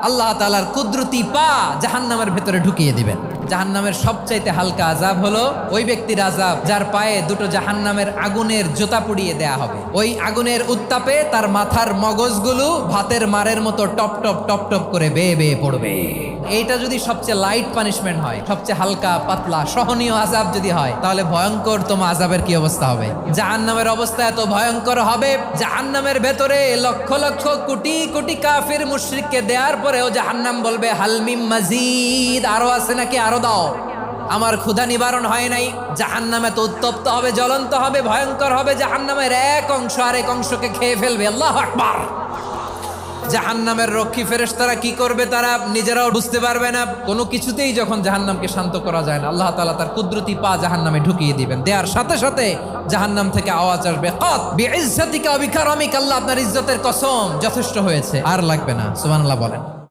আল্লাহ তাআলার কুদরতি পা জাহান্নামের ভেতরে ঢুকিয়ে দিবেন। জাহান্নামের সবচাইতে হালকা আযাব হলো ওই ব্যক্তির আযাব যার পায়ে দুটো জাহান্নামের আগুনের জুতা পুড়িয়ে দেয়া হবে। ওই আগুনের উত্তাপে তার মাথার মগজগুলো ভাতের মারের মতো টপ টপ টপ টপ করে বেয়ে বেয়ে পড়বে। এইটা যদি সবচেয়ে লাইট পানিশমেন্ট হয়, সবচেয়ে হালকা পাতলা সহনীয় আযাব যদি হয়, তাহলে ভয়ঙ্কর তোমার আযাবের কি অবস্থা হবে? জাহান্নামের অবস্থা এত ভয়ঙ্কর হবে, জাহান্নামের ভেতরে লক্ষ লক্ষ কোটি কোটি কাফির মুশরিককে দেওয়ার পরেও জাহান্নাম বলবে হালমিম মাজিদ, আরো আছে নাকি, আরো দাও, আমার ক্ষুধা নিবারণ হয় নাই। জাহান্নামে তো উত্তপ্ত হবে, জ্বলন্ত হবে, ভয়ঙ্কর হবে। জাহান্নামের এক অংশ আরেক অংশকে খেয়ে ফেলবে। আল্লাহু আকবার। জাহান্নামের রক্ষী ফেরেশতারা কি করবে তারা নিজেরাও বুঝতে পারবে না। কোনো কিছুতেই যখন জাহান্নামকে শান্ত করা যায় না, আল্লাহ তাআলা তার কুদরতি পা জাহান্নামে ঢুকিয়ে দিবেন। দেওয়ার সাথে সাথে জাহান্নাম থেকে আওয়াজ আসবে, কাত বিইজ্জাতিকা ওয়া বিকারামিকা, আল্লাহ আপনার ইজ্জতের কসম, যথেষ্ট হয়েছে, আর লাগবে না। সুবহানাল্লাহ বলেন।